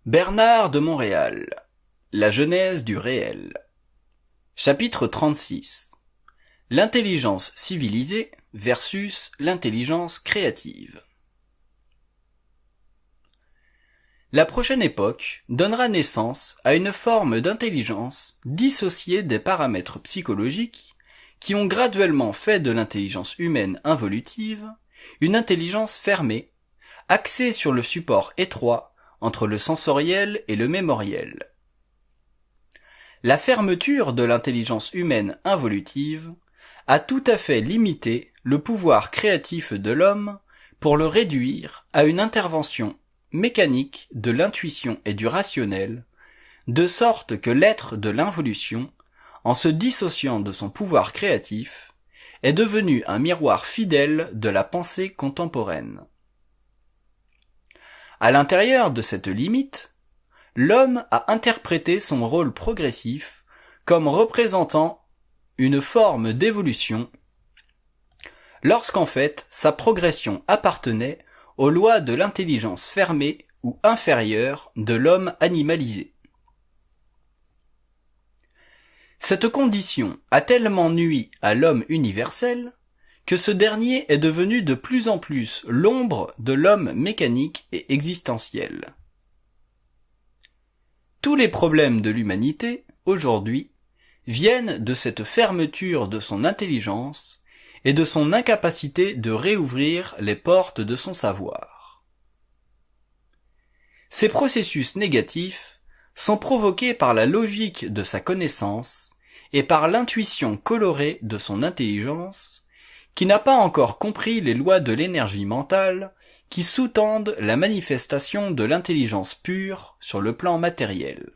Bernard de Montréal. La genèse du réel. Chapitre 36. L'intelligence civilisée versus l'intelligence créative. La prochaine époque donnera naissance à une forme d'intelligence dissociée des paramètres psychologiques qui ont graduellement fait de l'intelligence humaine involutive une intelligence fermée, axée sur le support étroit entre le sensoriel et le mémoriel. La fermeture de l'intelligence humaine involutive a tout à fait limité le pouvoir créatif de l'homme pour le réduire à une intervention mécanique de l'intuition et du rationnel, de sorte que l'être de l'involution, en se dissociant de son pouvoir créatif, est devenu un miroir fidèle de la pensée contemporaine. À l'intérieur de cette limite, l'homme a interprété son rôle progressif comme représentant une forme d'évolution, lorsqu'en fait sa progression appartenait aux lois de l'intelligence fermée ou inférieure de l'homme animalisé. Cette condition a tellement nui à l'homme universel que ce dernier est devenu de plus en plus l'ombre de l'homme mécanique et existentiel. Tous les problèmes de l'humanité, aujourd'hui, viennent de cette fermeture de son intelligence et de son incapacité de réouvrir les portes de son savoir. Ces processus négatifs sont provoqués par la logique de sa connaissance et par l'intuition colorée de son intelligence, qui n'a pas encore compris les lois de l'énergie mentale qui sous-tendent la manifestation de l'intelligence pure sur le plan matériel.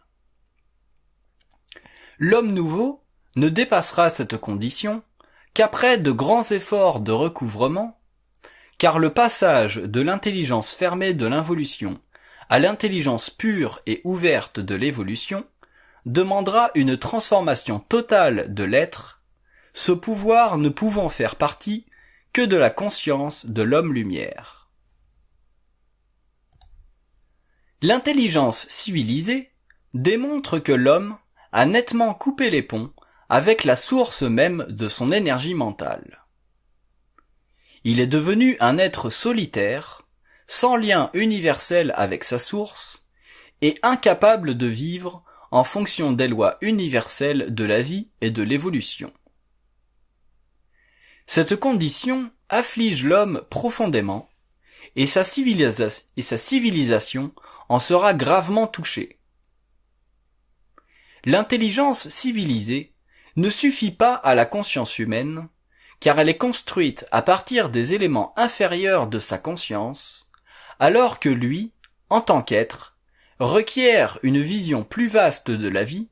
L'homme nouveau ne dépassera cette condition qu'après de grands efforts de recouvrement, car le passage de l'intelligence fermée de l'involution à l'intelligence pure et ouverte de l'évolution demandera une transformation totale de l'être, ce pouvoir ne pouvant faire partie que de la conscience de l'homme-lumière. L'intelligence civilisée démontre que l'homme a nettement coupé les ponts avec la source même de son énergie mentale. Il est devenu un être solitaire, sans lien universel avec sa source, et incapable de vivre en fonction des lois universelles de la vie et de l'évolution. Cette condition afflige l'homme profondément, et sa civilisation en sera gravement touchée. L'intelligence civilisée ne suffit pas à la conscience humaine, car elle est construite à partir des éléments inférieurs de sa conscience, alors que lui, en tant qu'être, requiert une vision plus vaste de la vie,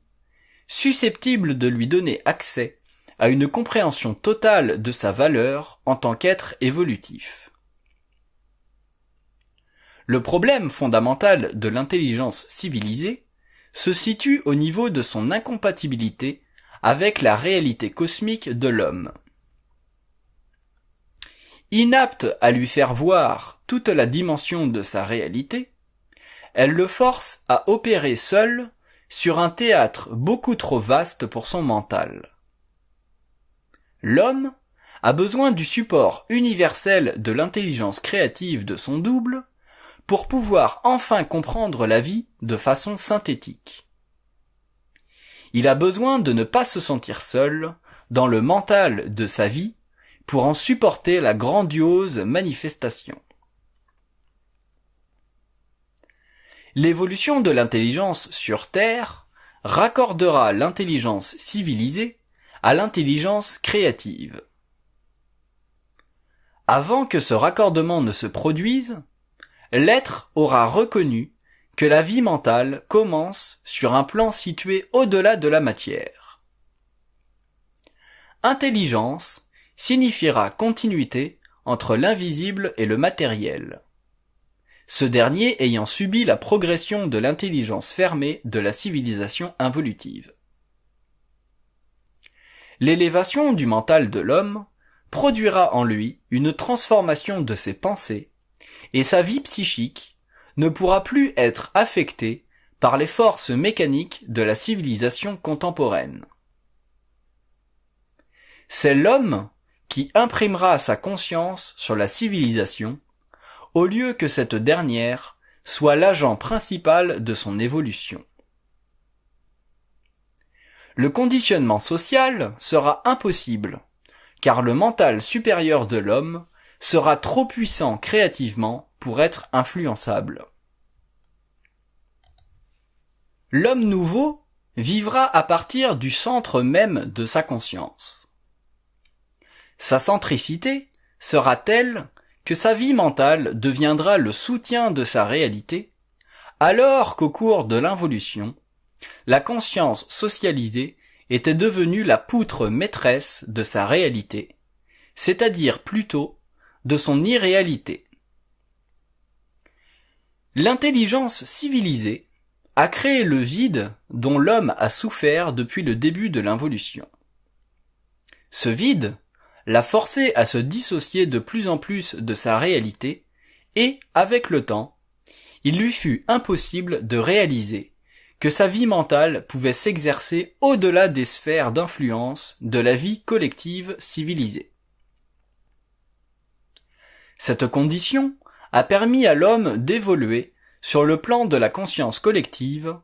susceptible de lui donner accès à une compréhension totale de sa valeur en tant qu'être évolutif. Le problème fondamental de l'intelligence civilisée se situe au niveau de son incompatibilité avec la réalité cosmique de l'homme. Inapte à lui faire voir toute la dimension de sa réalité, elle le force à opérer seul sur un théâtre beaucoup trop vaste pour son mental. L'homme a besoin du support universel de l'intelligence créative de son double pour pouvoir enfin comprendre la vie de façon synthétique. Il a besoin de ne pas se sentir seul dans le mental de sa vie pour en supporter la grandiose manifestation. L'évolution de l'intelligence sur Terre raccordera l'intelligence civilisée à l'intelligence créative. Avant que ce raccordement ne se produise, l'être aura reconnu que la vie mentale commence sur un plan situé au-delà de la matière. Intelligence signifiera continuité entre l'invisible et le matériel, ce dernier ayant subi la progression de l'intelligence fermée de la civilisation involutive. L'élévation du mental de l'homme produira en lui une transformation de ses pensées, et sa vie psychique ne pourra plus être affectée par les forces mécaniques de la civilisation contemporaine. C'est l'homme qui imprimera sa conscience sur la civilisation, au lieu que cette dernière soit l'agent principal de son évolution. Le conditionnement social sera impossible, car le mental supérieur de l'homme sera trop puissant créativement pour être influençable. L'homme nouveau vivra à partir du centre même de sa conscience. Sa centricité sera telle que sa vie mentale deviendra le soutien de sa réalité, alors qu'au cours de l'involution, la conscience socialisée était devenue la poutre maîtresse de sa réalité, c'est-à-dire plutôt de son irréalité. L'intelligence civilisée a créé le vide dont l'homme a souffert depuis le début de l'involution. Ce vide l'a forcé à se dissocier de plus en plus de sa réalité et, avec le temps, il lui fut impossible de réaliser que sa vie mentale pouvait s'exercer au-delà des sphères d'influence de la vie collective civilisée. Cette condition a permis à l'homme d'évoluer sur le plan de la conscience collective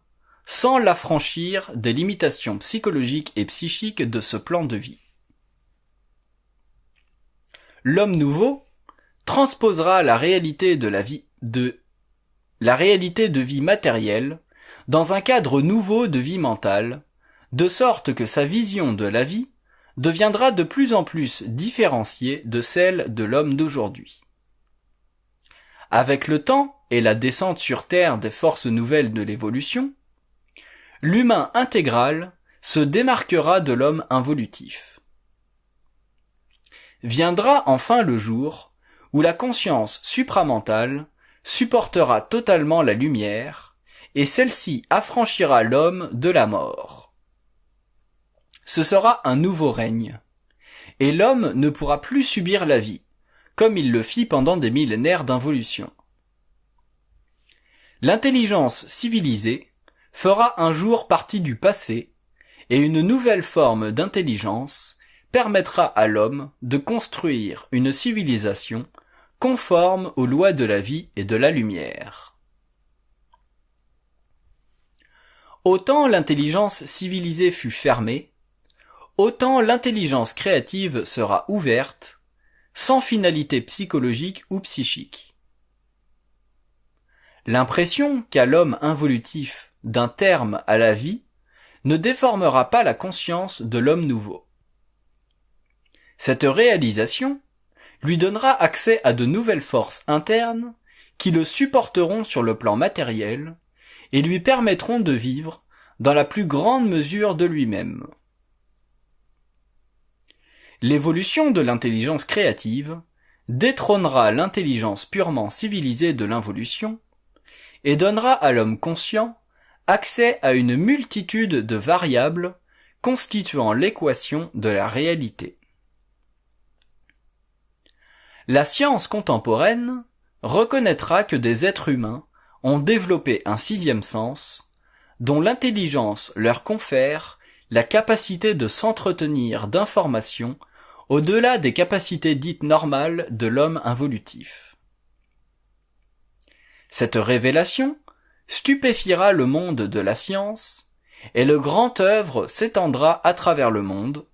sans l'affranchir des limitations psychologiques et psychiques de ce plan de vie. L'homme nouveau transposera la réalité de vie matérielle dans un cadre nouveau de vie mentale, de sorte que sa vision de la vie deviendra de plus en plus différenciée de celle de l'homme d'aujourd'hui. Avec le temps et la descente sur Terre des forces nouvelles de l'évolution, l'humain intégral se démarquera de l'homme involutif. Viendra enfin le jour où la conscience supramentale supportera totalement la lumière et celle-ci affranchira l'homme de la mort. Ce sera un nouveau règne, et l'homme ne pourra plus subir la vie, comme il le fit pendant des millénaires d'involution. L'intelligence civilisée fera un jour partie du passé, et une nouvelle forme d'intelligence permettra à l'homme de construire une civilisation conforme aux lois de la vie et de la lumière. Autant l'intelligence civilisée fut fermée, autant l'intelligence créative sera ouverte, sans finalité psychologique ou psychique. L'impression qu'a l'homme involutif d'un terme à la vie ne déformera pas la conscience de l'homme nouveau. Cette réalisation lui donnera accès à de nouvelles forces internes qui le supporteront sur le plan matériel et lui permettront de vivre dans la plus grande mesure de lui-même. L'évolution de l'intelligence créative détrônera l'intelligence purement civilisée de l'involution et donnera à l'homme conscient accès à une multitude de variables constituant l'équation de la réalité. La science contemporaine reconnaîtra que des êtres humains ont développé un sixième sens, dont l'intelligence leur confère la capacité de s'entretenir d'informations au-delà des capacités dites normales de l'homme involutif. Cette révélation stupéfiera le monde de la science, et le grand œuvre s'étendra à travers le monde,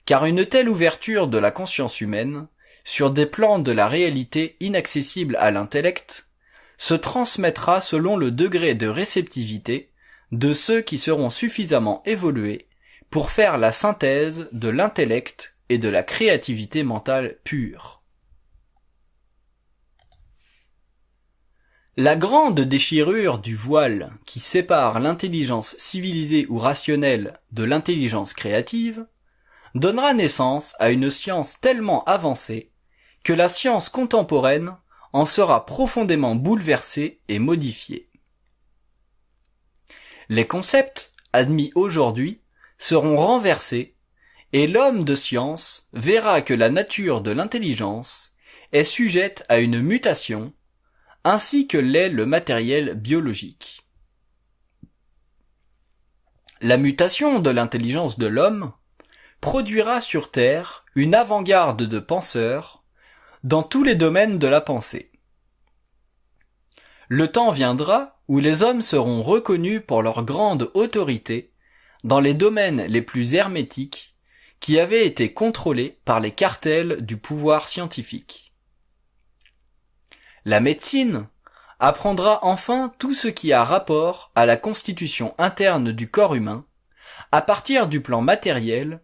car une telle ouverture de la conscience humaine sur des plans de la réalité inaccessibles à l'intellect se transmettra selon le degré de réceptivité de ceux qui seront suffisamment évolués pour faire la synthèse de l'intellect et de la créativité mentale pure. La grande déchirure du voile qui sépare l'intelligence civilisée ou rationnelle de l'intelligence créative donnera naissance à une science tellement avancée que la science contemporaine en sera profondément bouleversée et modifiée. Les concepts admis aujourd'hui seront renversés et l'homme de science verra que la nature de l'intelligence est sujette à une mutation ainsi que l'est le matériel biologique. La mutation de l'intelligence de l'homme produira sur Terre une avant-garde de penseurs dans tous les domaines de la pensée. Le temps viendra où les hommes seront reconnus pour leur grande autorité dans les domaines les plus hermétiques qui avaient été contrôlés par les cartels du pouvoir scientifique. La médecine apprendra enfin tout ce qui a rapport à la constitution interne du corps humain, à partir du plan matériel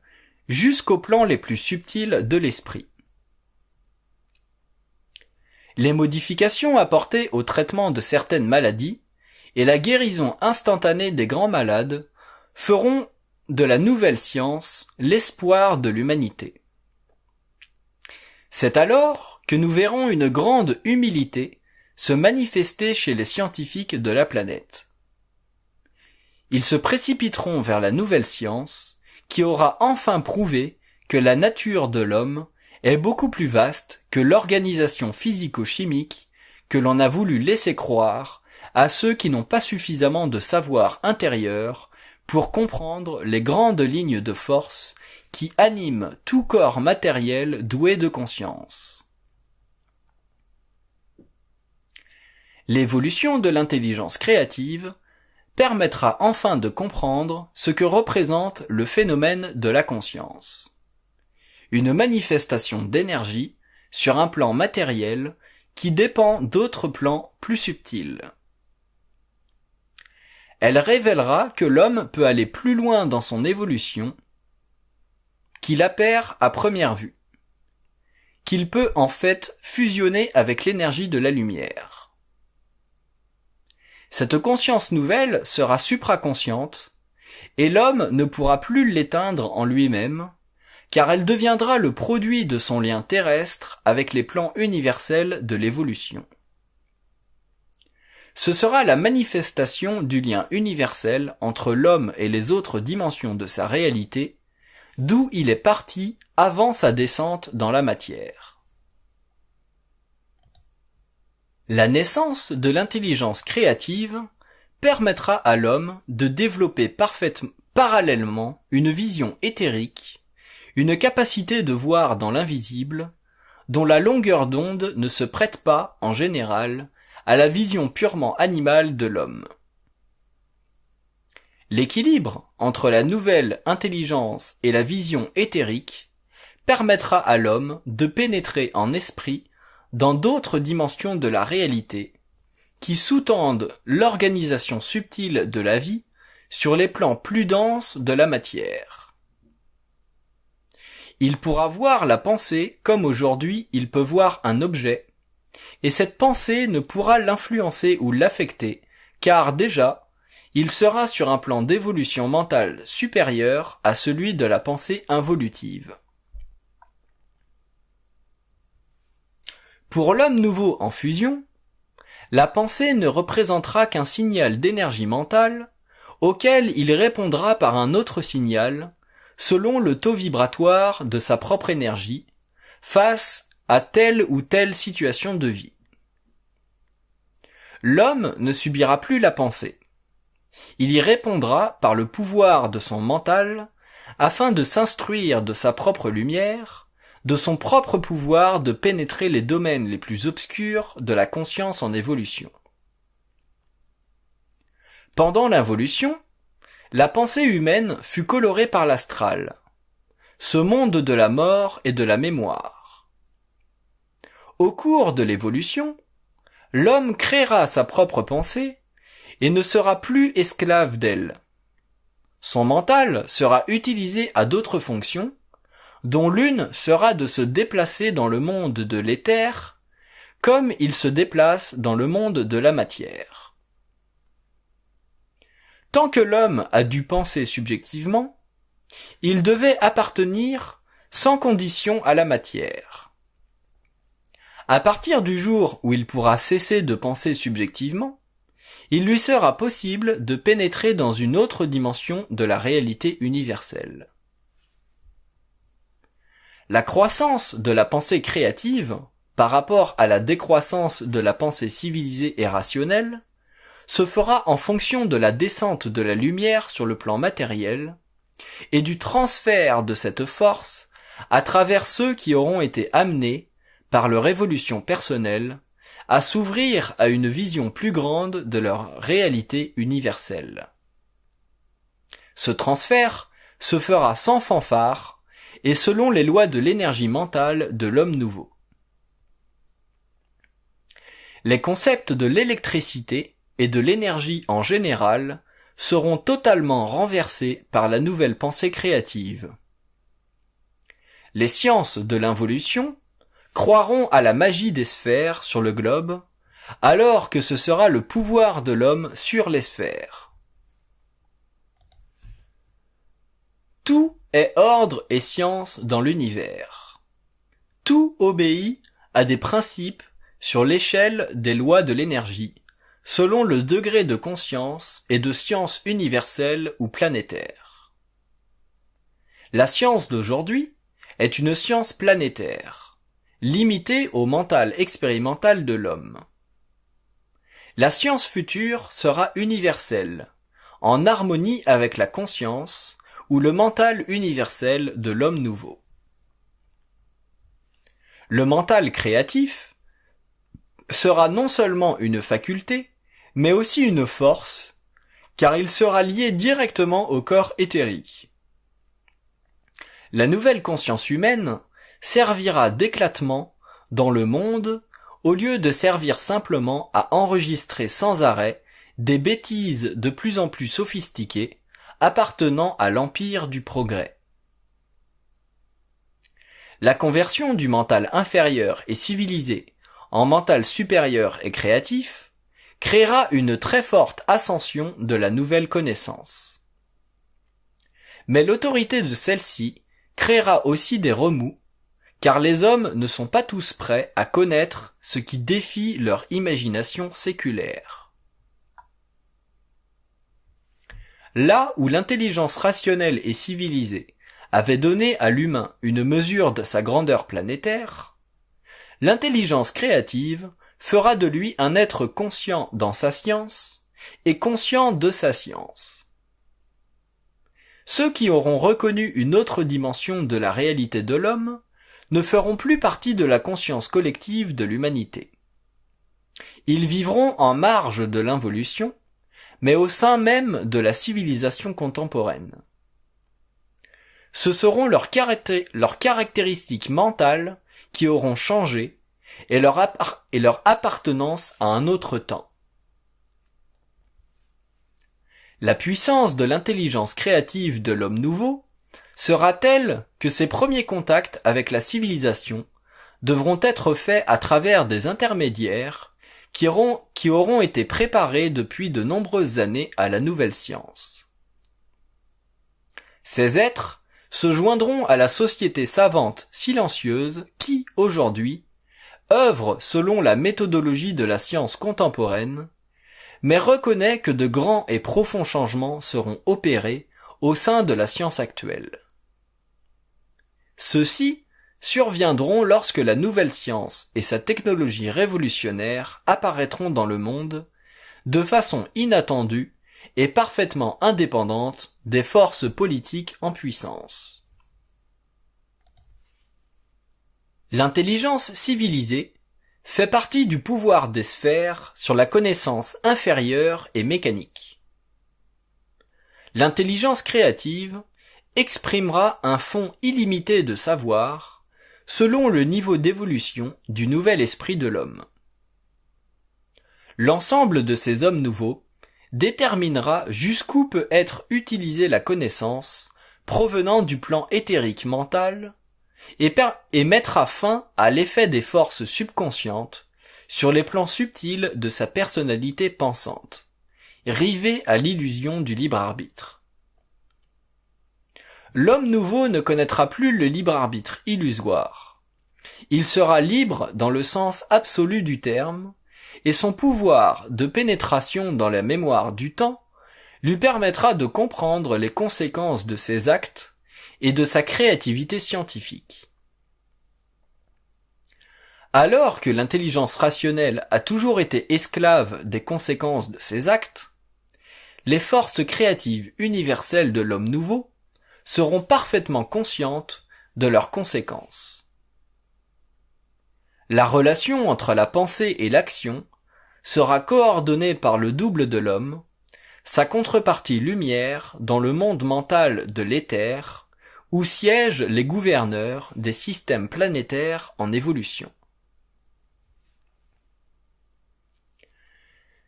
jusqu'aux plans les plus subtils de l'esprit. Les modifications apportées au traitement de certaines maladies et la guérison instantanée des grands malades feront de la nouvelle science l'espoir de l'humanité. C'est alors que nous verrons une grande humilité se manifester chez les scientifiques de la planète. Ils se précipiteront vers la nouvelle science qui aura enfin prouvé que la nature de l'homme est beaucoup plus vaste que l'organisation physico-chimique que l'on a voulu laisser croire à ceux qui n'ont pas suffisamment de savoir intérieur pour comprendre les grandes lignes de force qui animent tout corps matériel doué de conscience. L'évolution de l'intelligence créative permettra enfin de comprendre ce que représente le phénomène de la conscience. Une manifestation d'énergie sur un plan matériel qui dépend d'autres plans plus subtils. Elle révélera que l'homme peut aller plus loin dans son évolution qu'il appert à première vue, qu'il peut en fait fusionner avec l'énergie de la lumière. Cette conscience nouvelle sera supraconsciente, et l'homme ne pourra plus l'éteindre en lui-même, car elle deviendra le produit de son lien terrestre avec les plans universels de l'évolution. Ce sera la manifestation du lien universel entre l'homme et les autres dimensions de sa réalité, d'où il est parti avant sa descente dans la matière. La naissance de l'intelligence créative permettra à l'homme de développer parallèlement une vision éthérique, une capacité de voir dans l'invisible, dont la longueur d'onde ne se prête pas, en général, à la vision purement animale de l'homme. L'équilibre entre la nouvelle intelligence et la vision éthérique permettra à l'homme de pénétrer en esprit dans d'autres dimensions de la réalité, qui sous-tendent l'organisation subtile de la vie sur les plans plus denses de la matière. Il pourra voir la pensée comme aujourd'hui il peut voir un objet, et cette pensée ne pourra l'influencer ou l'affecter, car déjà, il sera sur un plan d'évolution mentale supérieur à celui de la pensée involutive. Pour l'homme nouveau en fusion, la pensée ne représentera qu'un signal d'énergie mentale auquel il répondra par un autre signal selon le taux vibratoire de sa propre énergie face à telle ou telle situation de vie. L'homme ne subira plus la pensée. Il y répondra par le pouvoir de son mental afin de s'instruire de sa propre lumière, de son propre pouvoir de pénétrer les domaines les plus obscurs de la conscience en évolution. Pendant l'involution, la pensée humaine fut colorée par l'astral, ce monde de la mort et de la mémoire. Au cours de l'évolution, l'homme créera sa propre pensée et ne sera plus esclave d'elle. Son mental sera utilisé à d'autres fonctions, dont l'une sera de se déplacer dans le monde de l'éther, comme il se déplace dans le monde de la matière. Tant que l'homme a dû penser subjectivement, il devait appartenir sans condition à la matière. À partir du jour où il pourra cesser de penser subjectivement, il lui sera possible de pénétrer dans une autre dimension de la réalité universelle. La croissance de la pensée créative, par rapport à la décroissance de la pensée civilisée et rationnelle, se fera en fonction de la descente de la lumière sur le plan matériel et du transfert de cette force à travers ceux qui auront été amenés, par leur évolution personnelle, à s'ouvrir à une vision plus grande de leur réalité universelle. Ce transfert se fera sans fanfare et selon les lois de l'énergie mentale de l'homme nouveau. Les concepts de l'électricité et de l'énergie en général seront totalement renversés par la nouvelle pensée créative. Les sciences de l'involution croiront à la magie des sphères sur le globe, alors que ce sera le pouvoir de l'homme sur les sphères. Tout est ordre et science dans l'univers. Tout obéit à des principes sur l'échelle des lois de l'énergie, selon le degré de conscience et de science universelle ou planétaire. La science d'aujourd'hui est une science planétaire, limitée au mental expérimental de l'homme. La science future sera universelle, en harmonie avec la conscience ou le mental universel de l'homme nouveau. Le mental créatif sera non seulement une faculté, mais aussi une force, car il sera lié directement au corps éthérique. La nouvelle conscience humaine servira d'éclatement dans le monde au lieu de servir simplement à enregistrer sans arrêt des bêtises de plus en plus sophistiquées appartenant à l'empire du progrès. La conversion du mental inférieur et civilisé en mental supérieur et créatif créera une très forte ascension de la nouvelle connaissance. Mais l'autorité de celle-ci créera aussi des remous, car les hommes ne sont pas tous prêts à connaître ce qui défie leur imagination séculaire. Là où l'intelligence rationnelle et civilisée avait donné à l'humain une mesure de sa grandeur planétaire, l'intelligence créative fera de lui un être conscient dans sa science et conscient de sa science. Ceux qui auront reconnu une autre dimension de la réalité de l'homme ne feront plus partie de la conscience collective de l'humanité. Ils vivront en marge de l'involution, mais au sein même de la civilisation contemporaine. Ce seront leurs caractéristiques mentales qui auront changé et leur appartenance à un autre temps. La puissance de l'intelligence créative de l'homme nouveau sera telle que ses premiers contacts avec la civilisation devront être faits à travers des intermédiaires qui auront été préparés depuis de nombreuses années à la nouvelle science. Ces êtres se joindront à la société savante silencieuse qui, aujourd'hui, œuvre selon la méthodologie de la science contemporaine, mais reconnaît que de grands et profonds changements seront opérés au sein de la science actuelle. Ceux-ci surviendront lorsque la nouvelle science et sa technologie révolutionnaire apparaîtront dans le monde de façon inattendue et parfaitement indépendante des forces politiques en puissance. L'intelligence civilisée fait partie du pouvoir des sphères sur la connaissance inférieure et mécanique. L'intelligence créative exprimera un fonds illimité de savoir selon le niveau d'évolution du nouvel esprit de l'homme. L'ensemble de ces hommes nouveaux déterminera jusqu'où peut être utilisée la connaissance provenant du plan éthérique mental et mettra fin à l'effet des forces subconscientes sur les plans subtils de sa personnalité pensante, rivée à l'illusion du libre arbitre. L'homme nouveau ne connaîtra plus le libre arbitre illusoire. Il sera libre dans le sens absolu du terme, et son pouvoir de pénétration dans la mémoire du temps lui permettra de comprendre les conséquences de ses actes et de sa créativité scientifique. Alors que l'intelligence rationnelle a toujours été esclave des conséquences de ses actes, les forces créatives universelles de l'homme nouveau seront parfaitement conscientes de leurs conséquences. La relation entre la pensée et l'action sera coordonnée par le double de l'homme, sa contrepartie lumière dans le monde mental de l'éther, où siègent les gouverneurs des systèmes planétaires en évolution.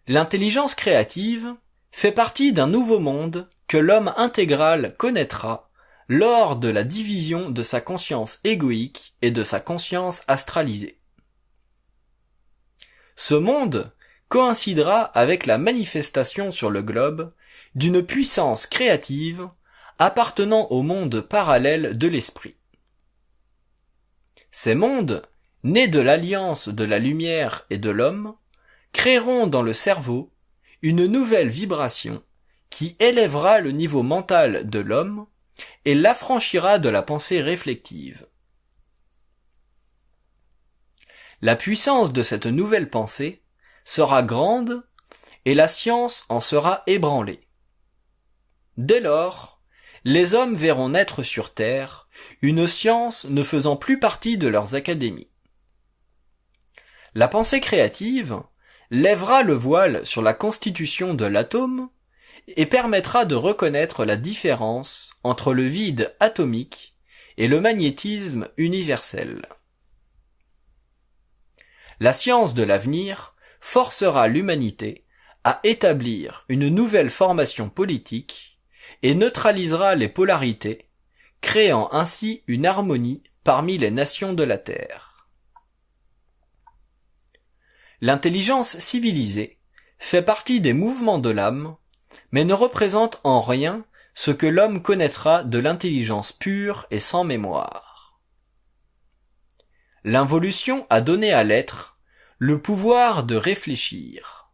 L'intelligence créative fait partie d'un nouveau monde que l'homme intégral connaîtra lors de la division de sa conscience égoïque et de sa conscience astralisée. Ce monde coïncidera avec la manifestation sur le globe d'une puissance créative appartenant au monde parallèle de l'esprit. Ces mondes, nés de l'alliance de la lumière et de l'homme, créeront dans le cerveau une nouvelle vibration qui élèvera le niveau mental de l'homme et l'affranchira de la pensée réflexive. La puissance de cette nouvelle pensée sera grande et la science en sera ébranlée. Dès lors, les hommes verront naître sur Terre une science ne faisant plus partie de leurs académies. La pensée créative lèvera le voile sur la constitution de l'atome et permettra de reconnaître la différence entre le vide atomique et le magnétisme universel. La science de l'avenir forcera l'humanité à établir une nouvelle formation politique et neutralisera les polarités, créant ainsi une harmonie parmi les nations de la Terre. L'intelligence civilisée fait partie des mouvements de l'âme, mais ne représente en rien ce que l'homme connaîtra de l'intelligence pure et sans mémoire. L'involution a donné à l'être le pouvoir de réfléchir.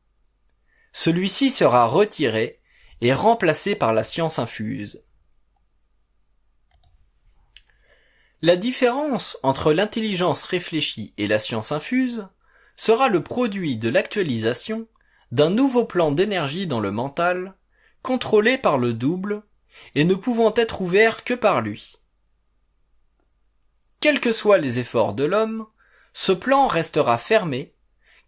Celui-ci sera retiré et remplacé par la science infuse. La différence entre l'intelligence réfléchie et la science infuse sera le produit de l'actualisation d'un nouveau plan d'énergie dans le mental, contrôlé par le double et ne pouvant être ouvert que par lui. Quels que soient les efforts de l'homme, ce plan restera fermé,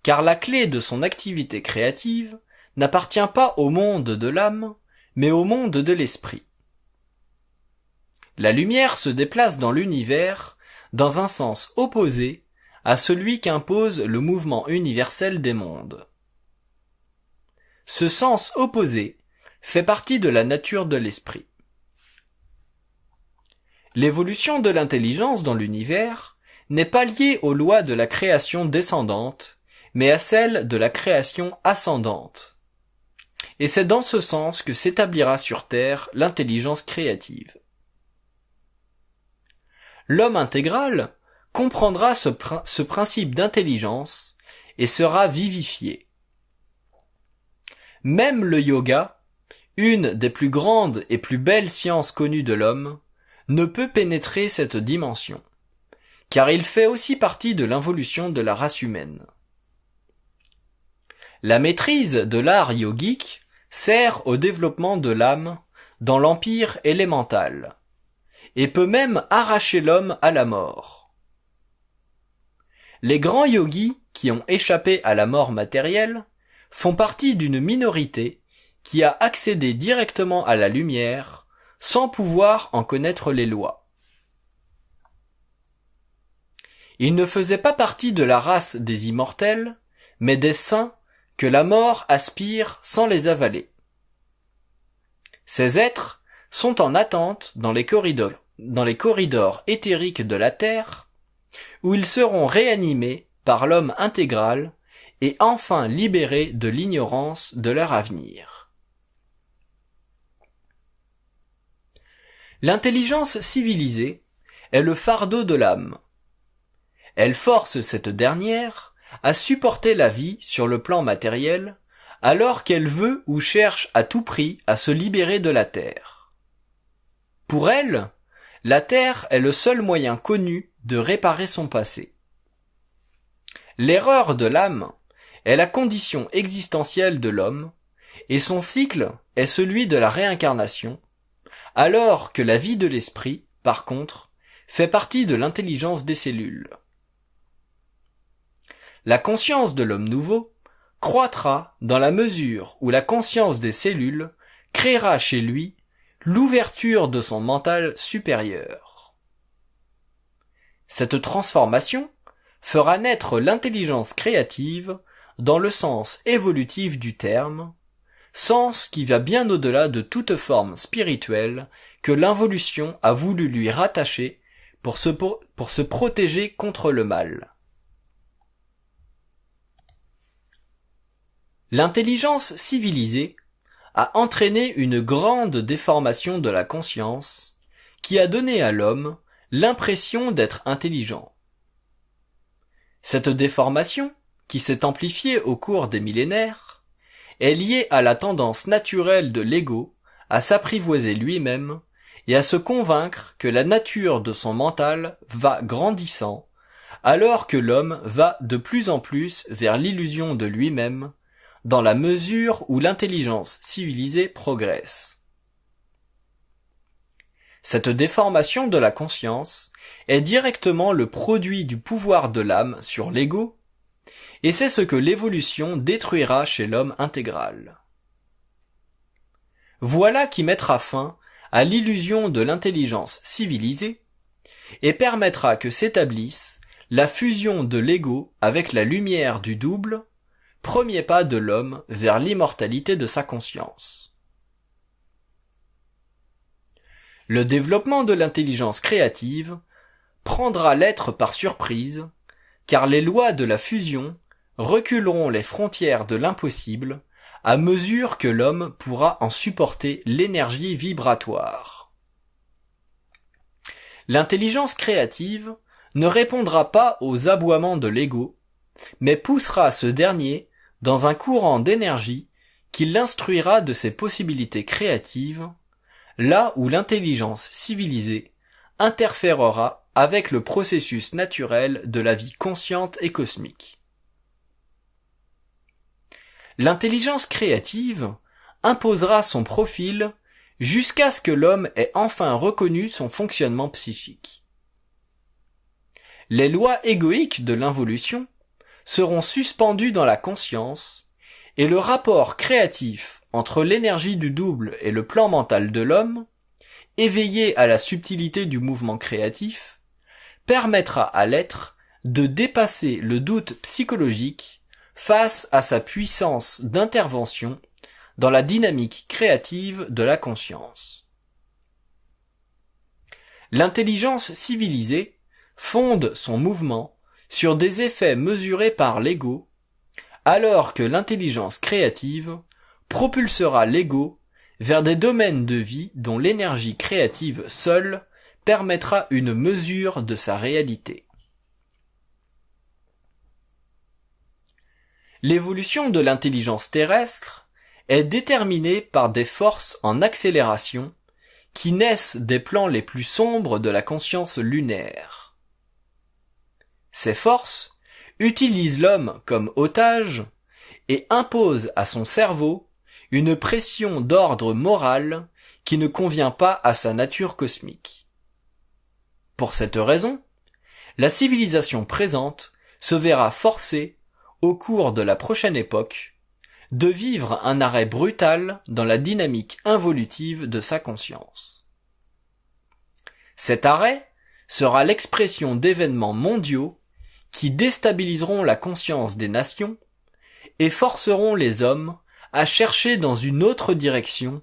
car la clé de son activité créative n'appartient pas au monde de l'âme, mais au monde de l'esprit. La lumière se déplace dans l'univers dans un sens opposé à celui qu'impose le mouvement universel des mondes. Ce sens opposé fait partie de la nature de l'esprit. L'évolution de l'intelligence dans l'univers n'est pas liée aux lois de la création descendante, mais à celle de la création ascendante. Et c'est dans ce sens que s'établira sur Terre l'intelligence créative. L'homme intégral comprendra ce principe d'intelligence et sera vivifié. Même le yoga, une des plus grandes et plus belles sciences connues de l'homme, ne peut pénétrer cette dimension, car il fait aussi partie de l'involution de la race humaine. La maîtrise de l'art yogique sert au développement de l'âme dans l'empire élémental, et peut même arracher l'homme à la mort. Les grands yogis qui ont échappé à la mort matérielle font partie d'une minorité qui a accédé directement à la lumière sans pouvoir en connaître les lois. Ils ne faisaient pas partie de la race des immortels, mais des saints que la mort aspire sans les avaler. Ces êtres sont en attente dans les corridors éthériques de la Terre, où ils seront réanimés par l'homme intégral et enfin libérés de l'ignorance de leur avenir. L'intelligence civilisée est le fardeau de l'âme. Elle force cette dernière à supporter la vie sur le plan matériel, alors qu'elle veut ou cherche à tout prix à se libérer de la Terre. Pour elle, la Terre est le seul moyen connu de réparer son passé. L'erreur de l'âme est la condition existentielle de l'homme, et son cycle est celui de la réincarnation, alors que la vie de l'esprit, par contre, fait partie de l'intelligence des cellules. La conscience de l'homme nouveau croîtra dans la mesure où la conscience des cellules créera chez lui l'ouverture de son mental supérieur. Cette transformation fera naître l'intelligence créative dans le sens évolutif du terme, sens qui va bien au-delà de toute forme spirituelle que l'involution a voulu lui rattacher pour se protéger contre le mal. L'intelligence civilisée a entraîné une grande déformation de la conscience qui a donné à l'homme l'impression d'être intelligent. Cette déformation, qui s'est amplifiée au cours des millénaires, est liée à la tendance naturelle de l'ego à s'apprivoiser lui-même et à se convaincre que la nature de son mental va grandissant, alors que l'homme va de plus en plus vers l'illusion de lui-même, dans la mesure où l'intelligence civilisée progresse. Cette déformation de la conscience est directement le produit du pouvoir de l'âme sur l'ego, et c'est ce que l'évolution détruira chez l'homme intégral. Voilà qui mettra fin à l'illusion de l'intelligence civilisée et permettra que s'établisse la fusion de l'ego avec la lumière du double, premier pas de l'homme vers l'immortalité de sa conscience. Le développement de l'intelligence créative prendra l'être par surprise, car les lois de la fusion reculeront les frontières de l'impossible à mesure que l'homme pourra en supporter l'énergie vibratoire. L'intelligence créative ne répondra pas aux aboiements de l'ego, mais poussera ce dernier dans un courant d'énergie qui l'instruira de ses possibilités créatives, là où l'intelligence civilisée interférera avec le processus naturel de la vie consciente et cosmique. L'intelligence créative imposera son profil jusqu'à ce que l'homme ait enfin reconnu son fonctionnement psychique. Les lois égoïques de l'involution seront suspendues dans la conscience, et le rapport créatif entre l'énergie du double et le plan mental de l'homme, éveillé à la subtilité du mouvement créatif, permettra à l'être de dépasser le doute psychologique face à sa puissance d'intervention dans la dynamique créative de la conscience. L'intelligence civilisée fonde son mouvement sur des effets mesurés par l'ego, alors que l'intelligence créative propulsera l'ego vers des domaines de vie dont l'énergie créative seule permettra une mesure de sa réalité. L'évolution de l'intelligence terrestre est déterminée par des forces en accélération qui naissent des plans les plus sombres de la conscience lunaire. Ces forces utilisent l'homme comme otage et imposent à son cerveau une pression d'ordre moral qui ne convient pas à sa nature cosmique. Pour cette raison, la civilisation présente se verra forcée, au cours de la prochaine époque, de vivre un arrêt brutal dans la dynamique involutive de sa conscience. Cet arrêt sera l'expression d'événements mondiaux qui déstabiliseront la conscience des nations et forceront les hommes à chercher dans une autre direction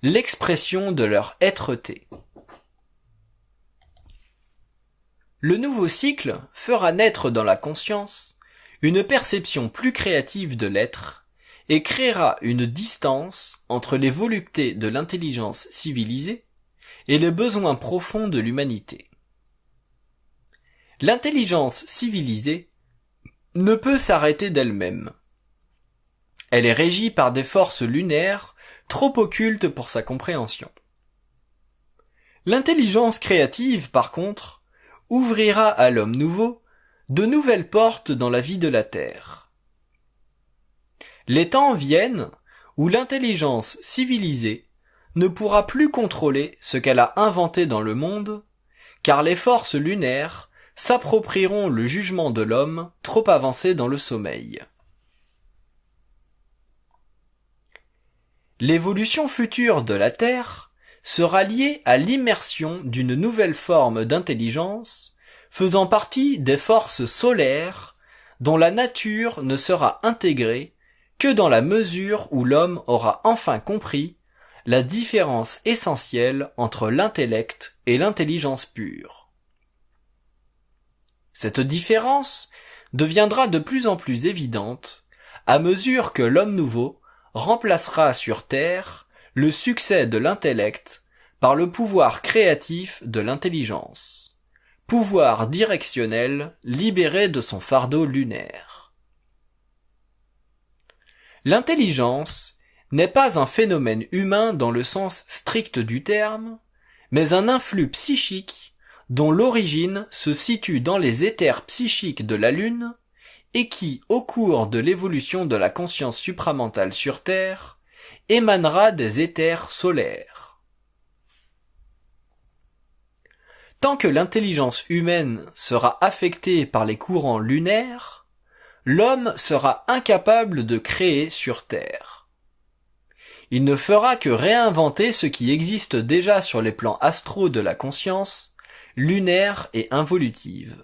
l'expression de leur êtreté. Le nouveau cycle fera naître dans la conscience une perception plus créative de l'être et créera une distance entre les voluptés de l'intelligence civilisée et les besoins profonds de l'humanité. L'intelligence civilisée ne peut s'arrêter d'elle-même. Elle est régie par des forces lunaires trop occultes pour sa compréhension. L'intelligence créative, par contre, ouvrira à l'homme nouveau de nouvelles portes dans la vie de la Terre. Les temps viennent où l'intelligence civilisée ne pourra plus contrôler ce qu'elle a inventé dans le monde, car les forces lunaires s'approprieront le jugement de l'homme trop avancé dans le sommeil. L'évolution future de la Terre sera liée à l'immersion d'une nouvelle forme d'intelligence faisant partie des forces solaires dont la nature ne sera intégrée que dans la mesure où l'homme aura enfin compris la différence essentielle entre l'intellect et l'intelligence pure. Cette différence deviendra de plus en plus évidente à mesure que l'homme nouveau remplacera sur Terre le succès de l'intellect par le pouvoir créatif de l'intelligence, pouvoir directionnel libéré de son fardeau lunaire. L'intelligence n'est pas un phénomène humain dans le sens strict du terme, mais un influx psychique dont l'origine se situe dans les éthers psychiques de la Lune et qui, au cours de l'évolution de la conscience supramentale sur Terre, émanera des éthers solaires. Tant que l'intelligence humaine sera affectée par les courants lunaires, l'homme sera incapable de créer sur Terre. Il ne fera que réinventer ce qui existe déjà sur les plans astraux de la conscience, lunaire et involutive.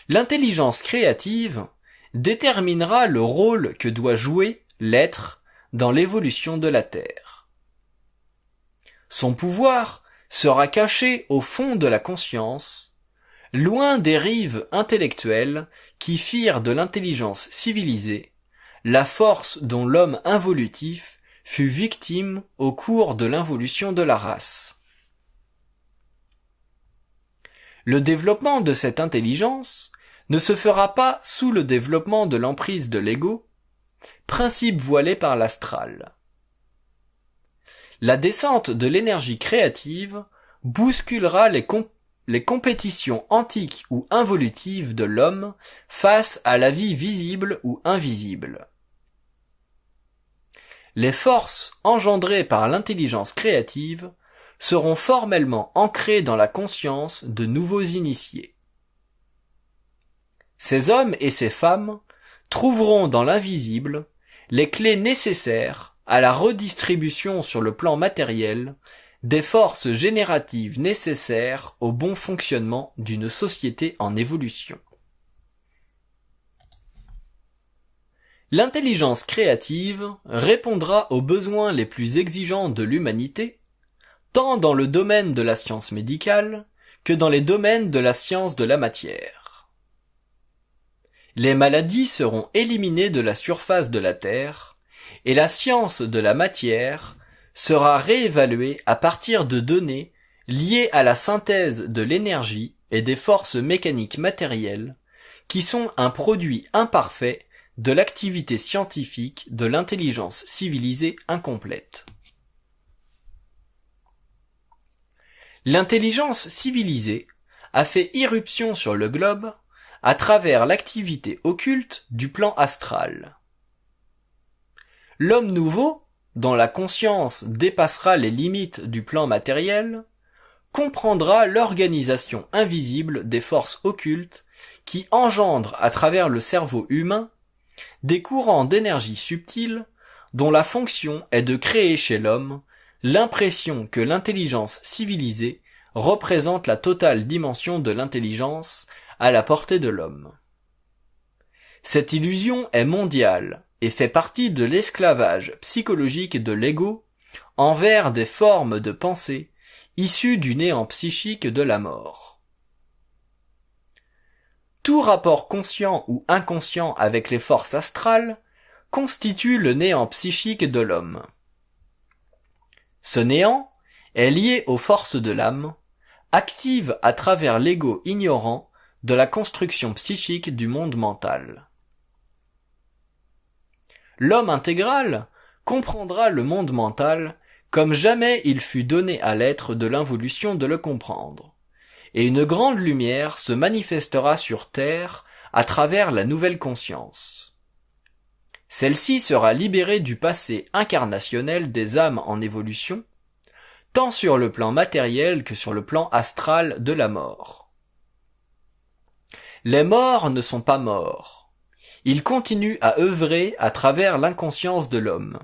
L'intelligence créative déterminera le rôle que doit jouer l'être dans l'évolution de la Terre. Son pouvoir sera caché au fond de la conscience, loin des rives intellectuelles qui firent de l'intelligence civilisée la force dont l'homme involutif fut victime au cours de l'involution de la race. Le développement de cette intelligence ne se fera pas sous le développement de l'emprise de l'ego, principe voilé par l'astral. La descente de l'énergie créative bousculera les compétitions antiques ou involutives de l'homme face à la vie visible ou invisible. Les forces engendrées par l'intelligence créative seront formellement ancrées dans la conscience de nouveaux initiés. Ces hommes et ces femmes trouveront dans l'invisible les clés nécessaires à la redistribution sur le plan matériel des forces génératives nécessaires au bon fonctionnement d'une société en évolution. L'intelligence créative répondra aux besoins les plus exigeants de l'humanité, tant dans le domaine de la science médicale que dans les domaines de la science de la matière. Les maladies seront éliminées de la surface de la Terre, et la science de la matière sera réévaluée à partir de données liées à la synthèse de l'énergie et des forces mécaniques matérielles, qui sont un produit imparfait de l'activité scientifique de l'intelligence civilisée incomplète. L'intelligence civilisée a fait irruption sur le globe à travers l'activité occulte du plan astral. L'homme nouveau, dont la conscience dépassera les limites du plan matériel, comprendra l'organisation invisible des forces occultes qui engendrent à travers le cerveau humain des courants d'énergie subtile dont la fonction est de créer chez l'homme l'impression que l'intelligence civilisée représente la totale dimension de l'intelligence à la portée de l'homme. Cette illusion est mondiale et fait partie de l'esclavage psychologique de l'ego envers des formes de pensée issues du néant psychique de la mort. Tout rapport conscient ou inconscient avec les forces astrales constitue le néant psychique de l'homme. Ce néant est lié aux forces de l'âme, actives à travers l'ego ignorant de la construction psychique du monde mental. L'homme intégral comprendra le monde mental comme jamais il fut donné à l'être de l'involution de le comprendre, et une grande lumière se manifestera sur Terre à travers la nouvelle conscience. Celle-ci sera libérée du passé incarnationnel des âmes en évolution, tant sur le plan matériel que sur le plan astral de la mort. Les morts ne sont pas morts. Ils continuent à œuvrer à travers l'inconscience de l'homme.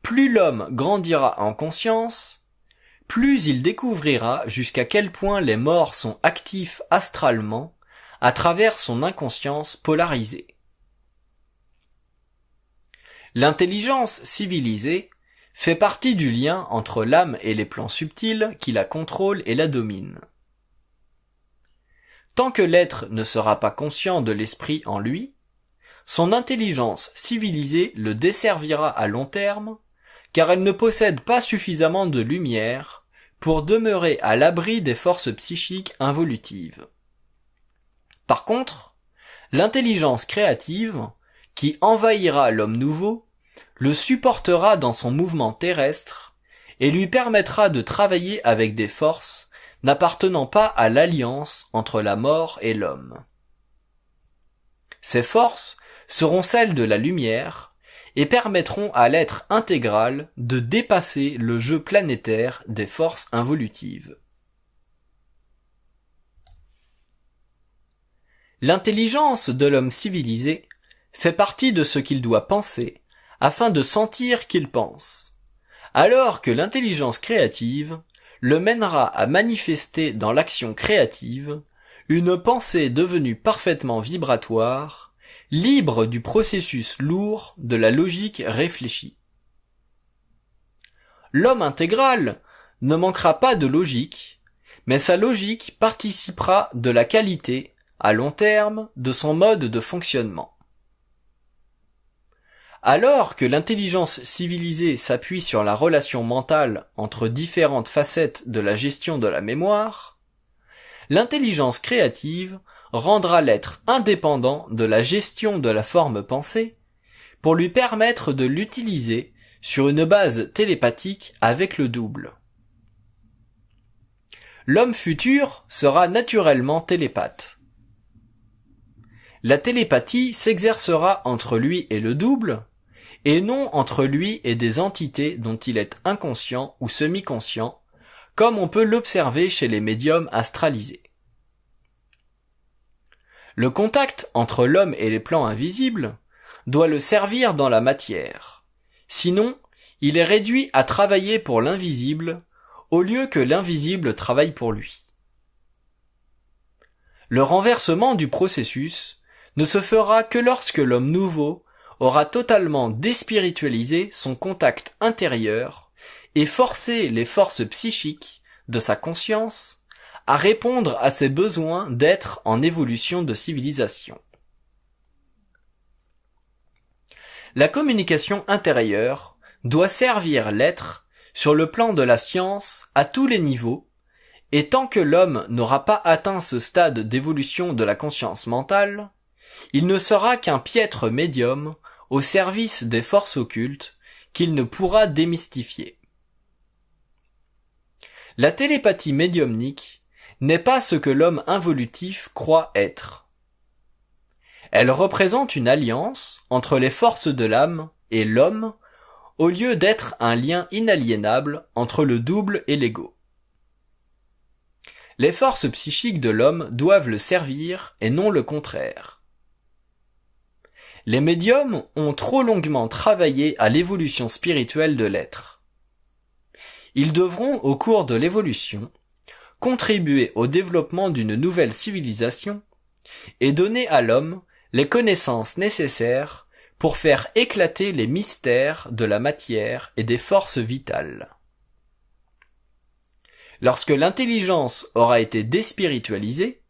Plus l'homme grandira en conscience, plus il découvrira jusqu'à quel point les morts sont actifs astralement à travers son inconscience polarisée. L'intelligence civilisée fait partie du lien entre l'âme et les plans subtils qui la contrôlent et la dominent. Tant que l'être ne sera pas conscient de l'esprit en lui, son intelligence civilisée le desservira à long terme, car elle ne possède pas suffisamment de lumière pour demeurer à l'abri des forces psychiques involutives. Par contre, l'intelligence créative, qui envahira l'homme nouveau, le supportera dans son mouvement terrestre et lui permettra de travailler avec des forces n'appartenant pas à l'alliance entre la mort et l'homme. Ces forces seront celles de la lumière et permettront à l'être intégral de dépasser le jeu planétaire des forces involutives. L'intelligence de l'homme civilisé fait partie de ce qu'il doit penser afin de sentir qu'il pense, alors que l'intelligence créative le mènera à manifester dans l'action créative une pensée devenue parfaitement vibratoire, libre du processus lourd de la logique réfléchie. L'homme intégral ne manquera pas de logique, mais sa logique participera de la qualité, à long terme, de son mode de fonctionnement. Alors que l'intelligence civilisée s'appuie sur la relation mentale entre différentes facettes de la gestion de la mémoire, l'intelligence créative rendra l'être indépendant de la gestion de la forme pensée pour lui permettre de l'utiliser sur une base télépathique avec le double. L'homme futur sera naturellement télépathe. La télépathie s'exercera entre lui et le double, et non entre lui et des entités dont il est inconscient ou semi-conscient, comme on peut l'observer chez les médiums astralisés. Le contact entre l'homme et les plans invisibles doit le servir dans la matière, sinon il est réduit à travailler pour l'invisible au lieu que l'invisible travaille pour lui. Le renversement du processus ne se fera que lorsque l'homme nouveau aura totalement déspiritualisé son contact intérieur et forcé les forces psychiques de sa conscience à répondre à ses besoins d'être en évolution de civilisation. La communication intérieure doit servir l'être sur le plan de la science à tous les niveaux, et tant que l'homme n'aura pas atteint ce stade d'évolution de la conscience mentale, il ne sera qu'un piètre médium au service des forces occultes qu'il ne pourra démystifier. La télépathie médiumnique n'est pas ce que l'homme involutif croit être. Elle représente une alliance entre les forces de l'âme et l'homme au lieu d'être un lien inaliénable entre le double et l'ego. Les forces psychiques de l'homme doivent le servir et non le contraire. Les médiums ont trop longuement travaillé à l'évolution spirituelle de l'être. Ils devront, au cours de l'évolution, contribuer au développement d'une nouvelle civilisation et donner à l'homme les connaissances nécessaires pour faire éclater les mystères de la matière et des forces vitales. Lorsque l'intelligence aura été déspiritualisée,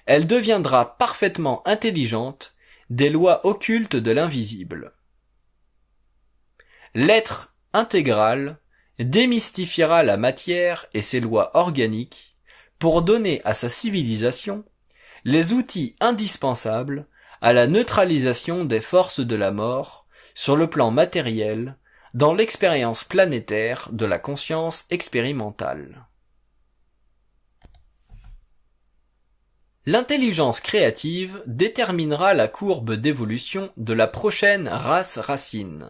elle deviendra parfaitement intelligente des lois occultes de l'invisible. L'être intégral démystifiera la matière et ses lois organiques pour donner à sa civilisation les outils indispensables à la neutralisation des forces de la mort sur le plan matériel dans l'expérience planétaire de la conscience expérimentale. L'intelligence créative déterminera la courbe d'évolution de la prochaine race racine.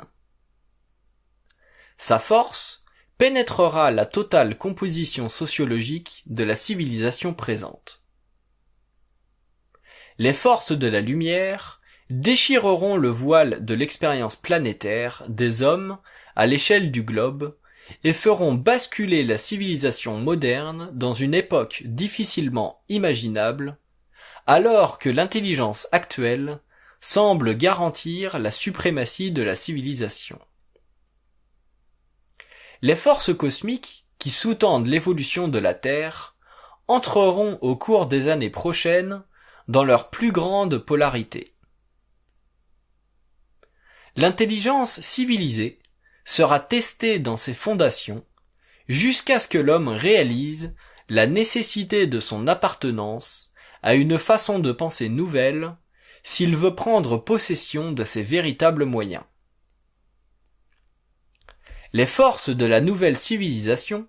Sa force pénétrera la totale composition sociologique de la civilisation présente. Les forces de la lumière déchireront le voile de l'expérience planétaire des hommes à l'échelle du globe et feront basculer la civilisation moderne dans une époque difficilement imaginable, alors que l'intelligence actuelle semble garantir la suprématie de la civilisation. Les forces cosmiques qui sous-tendent l'évolution de la Terre entreront au cours des années prochaines dans leur plus grande polarité. L'intelligence civilisée sera testée dans ses fondations jusqu'à ce que l'homme réalise la nécessité de son appartenance à une façon de penser nouvelle s'il veut prendre possession de ses véritables moyens. Les forces de la nouvelle civilisation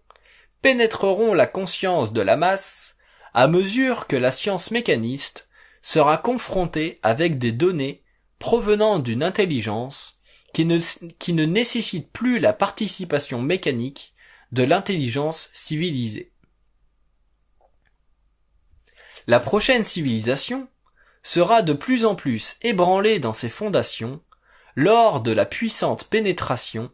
pénétreront la conscience de la masse à mesure que la science mécaniste sera confrontée avec des données provenant d'une intelligence qui ne nécessite plus la participation mécanique de l'intelligence civilisée. La prochaine civilisation sera de plus en plus ébranlée dans ses fondations lors de la puissante pénétration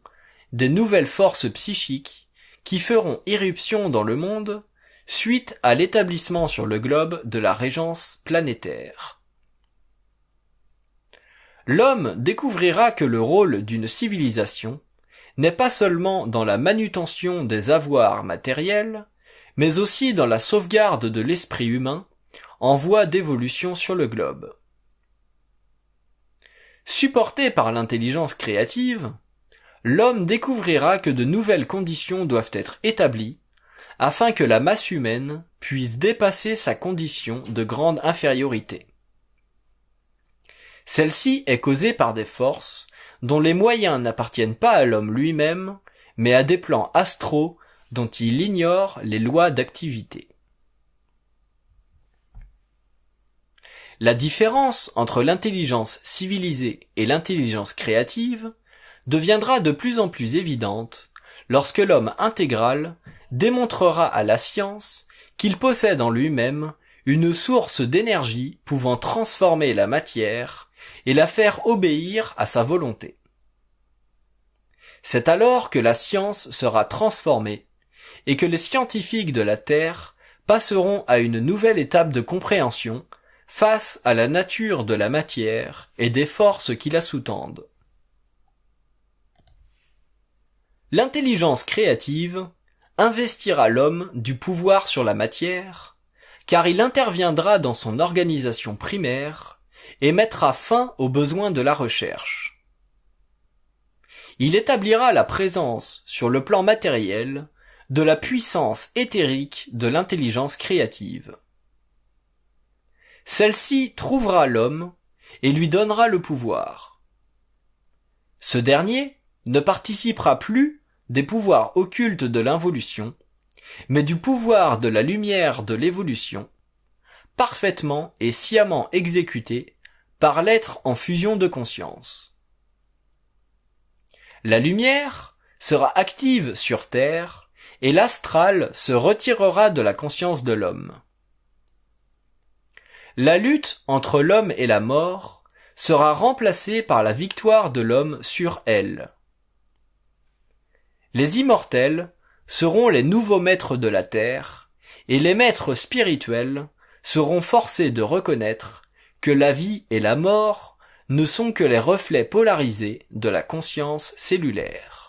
des nouvelles forces psychiques qui feront irruption dans le monde suite à l'établissement sur le globe de la régence planétaire. L'homme découvrira que le rôle d'une civilisation n'est pas seulement dans la manutention des avoirs matériels, mais aussi dans la sauvegarde de l'esprit humain en voie d'évolution sur le globe. Supporté par l'intelligence créative, l'homme découvrira que de nouvelles conditions doivent être établies afin que la masse humaine puisse dépasser sa condition de grande infériorité. Celle-ci est causée par des forces dont les moyens n'appartiennent pas à l'homme lui-même, mais à des plans astraux dont il ignore les lois d'activité. La différence entre l'intelligence civilisée et l'intelligence créative deviendra de plus en plus évidente lorsque l'homme intégral démontrera à la science qu'il possède en lui-même une source d'énergie pouvant transformer la matière et la faire obéir à sa volonté. C'est alors que la science sera transformée et que les scientifiques de la Terre passeront à une nouvelle étape de compréhension face à la nature de la matière et des forces qui la sous-tendent. L'intelligence créative investira l'homme du pouvoir sur la matière, car il interviendra dans son organisation primaire et mettra fin aux besoins de la recherche. Il établira la présence sur le plan matériel de la puissance éthérique de l'intelligence créative. Celle-ci trouvera l'homme et lui donnera le pouvoir. Ce dernier ne participera plus des pouvoirs occultes de l'involution, mais du pouvoir de la lumière de l'évolution, parfaitement et sciemment exécuté par l'être en fusion de conscience. La lumière sera active sur Terre et l'astral se retirera de la conscience de l'homme. La lutte entre l'homme et la mort sera remplacée par la victoire de l'homme sur elle. Les immortels seront les nouveaux maîtres de la terre, et les maîtres spirituels seront forcés de reconnaître que la vie et la mort ne sont que les reflets polarisés de la conscience cellulaire.